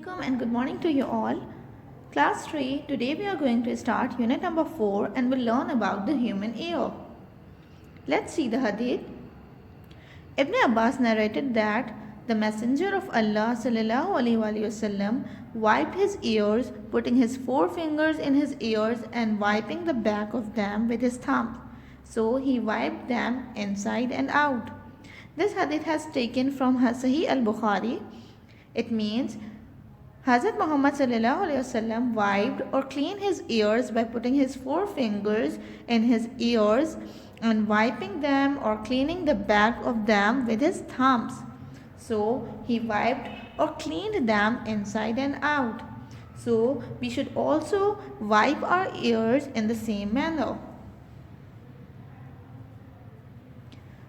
Assalamualaikum and good morning to you all. Class 3, today we are going to start unit number 4 and we'll learn about the human ear. Let's see the hadith. Ibn Abbas narrated that the Messenger of Allah ﷺ wiped his ears, putting his forefingers in his ears and wiping the back of them with his thumb. So he wiped them inside and out. This hadith has taken from Sahih al-Bukhari. It means Hazrat Muhammad ﷺ wiped or cleaned his ears by putting his forefingers in his ears and wiping them or cleaning the back of them with his thumbs. So he wiped or cleaned them inside and out. So we should also wipe our ears in the same manner.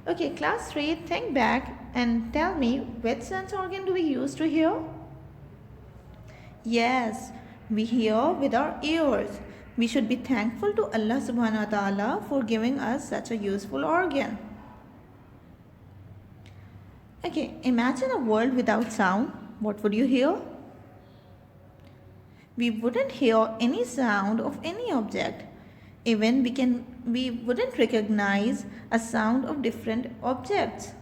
Okay, class 3, think back and tell me which sense organ do we use to hear? Yes, we hear with our ears. We should be thankful to Allah subhanahu wa ta'ala for giving us such a useful organ. Okay, imagine a world without sound. What would you hear? We wouldn't hear any sound of any object. Even we wouldn't recognize a sound of different objects.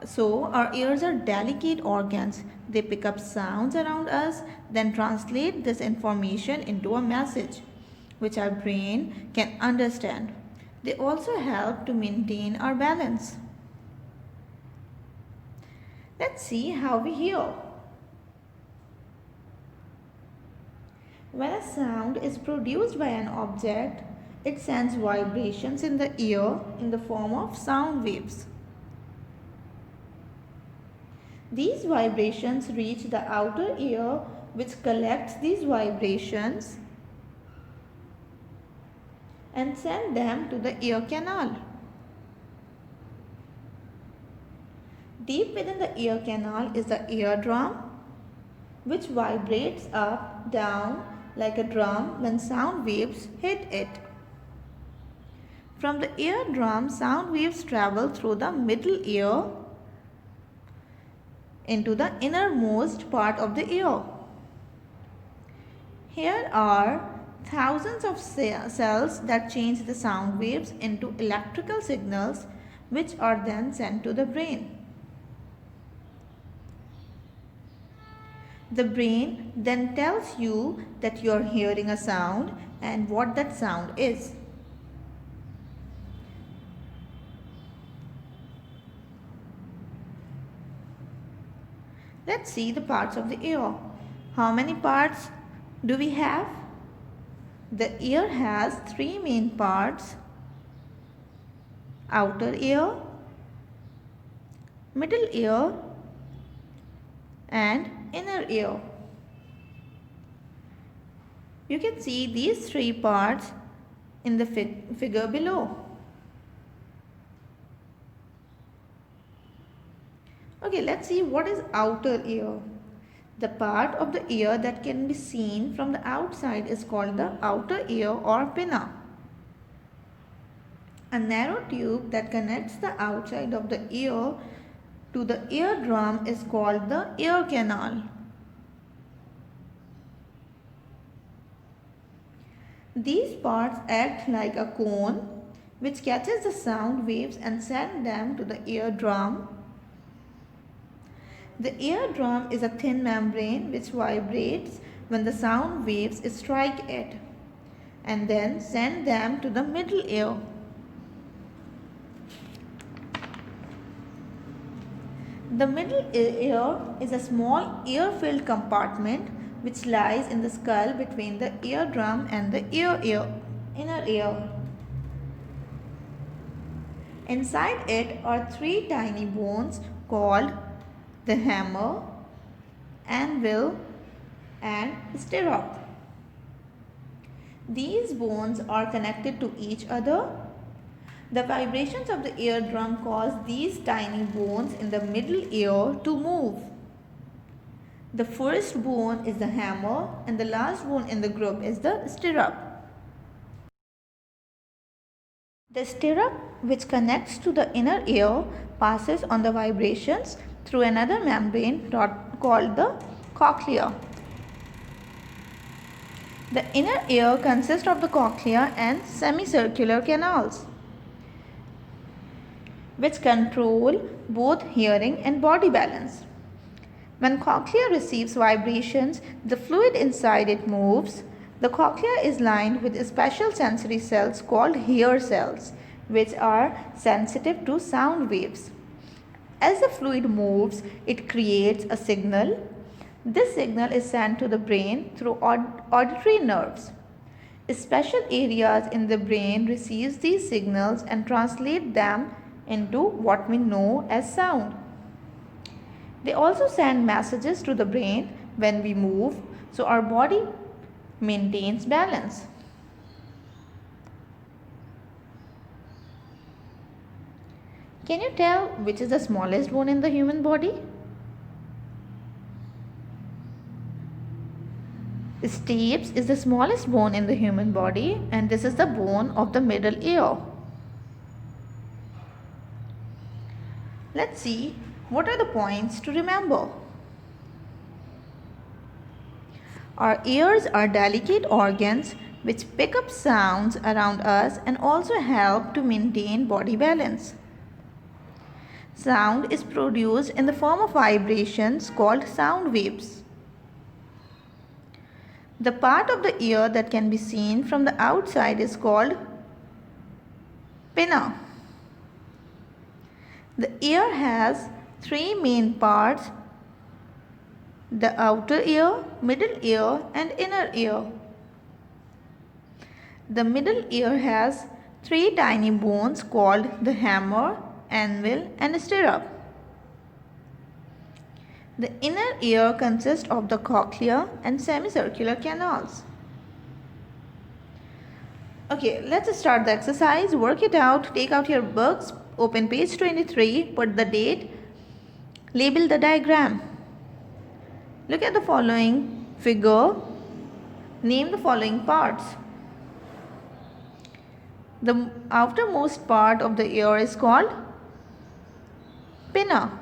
So our ears are delicate organs. They pick up sounds around us, then translate this information into a message, which our brain can understand. They also help to maintain our balance. Let's see how we hear. When a sound is produced by an object, it sends vibrations in the ear in the form of sound waves. These vibrations reach the outer ear, which collects these vibrations and send them to the ear canal. Deep within the ear canal is the eardrum, which vibrates up, down like a drum when sound waves hit it. From the eardrum, sound waves travel through the middle ear into the innermost part of the ear. Here are thousands of cells that change the sound waves into electrical signals, which are then sent to the brain. The brain then tells you that you are hearing a sound and what that sound is. Let's see the parts of the ear. How many parts do we have? The ear has 3 main parts: outer ear, middle ear, and inner ear. You can see these 3 parts in the figure below. Okay, let's see what is outer ear. The part of the ear that can be seen from the outside is called the outer ear or pinna. A narrow tube that connects the outside of the ear to the eardrum is called the ear canal. These parts act like a cone which catches the sound waves and sends them to the eardrum. The eardrum is a thin membrane which vibrates when the sound waves strike it and then send them to the middle ear. The middle ear is a small ear-filled compartment which lies in the skull between the eardrum and the inner ear. Inside it are 3 tiny bones called the hammer, anvil, and stirrup. These bones are connected to each other. The vibrations of the eardrum cause these tiny bones in the middle ear to move. The first bone is the hammer and the last bone in the group is the stirrup. The stirrup, which connects to the inner ear, passes on the vibrations through another membrane called the cochlea. The inner ear consists of the cochlea and semicircular canals, which control both hearing and body balance. When cochlea receives vibrations, the fluid inside it moves. The cochlea is lined with special sensory cells called hair cells, which are sensitive to sound waves. As the fluid moves, it creates a signal. This signal is sent to the brain through auditory nerves. Special areas in the brain receive these signals and translate them into what we know as sound. They also send messages to the brain when we move, so our body maintains balance. Can you tell which is the smallest bone in the human body? Stapes is the smallest bone in the human body, and this is the bone of the middle ear. Let's see what are the points to remember. Our ears are delicate organs which pick up sounds around us and also help to maintain body balance. Sound is produced in the form of vibrations called sound waves. The part of the ear that can be seen from the outside is called pinna. The ear has three main parts: the outer ear, middle ear, and inner ear. The middle ear has three tiny bones called the hammer, anvil, and stirrup. The inner ear consists of the cochlea and semicircular canals. Okay, let's start the exercise. Work it out. Take out your books, open page 23, put the date, label the diagram. Look at the following figure. Name the following parts. The outermost part of the ear is called pinna.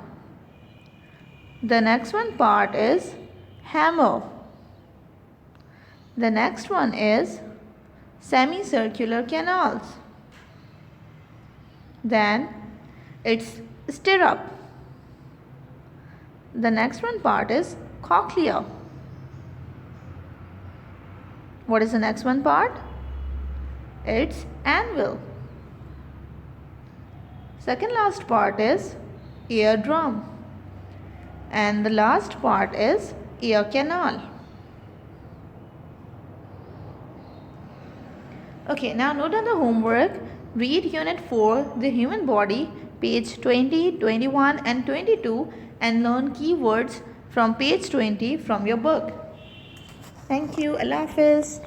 The next one part is hammer. The next one is semicircular canals. Then it's stirrup. The next one part is cochlea. What is the next one part? It's anvil. Second last part is eardrum. And the last part is ear canal. Okay, now note on the homework. Read Unit 4, The Human Body, page 20, 21 and 22, and learn keywords from page 20 from your book. Thank you. Allah Hafiz.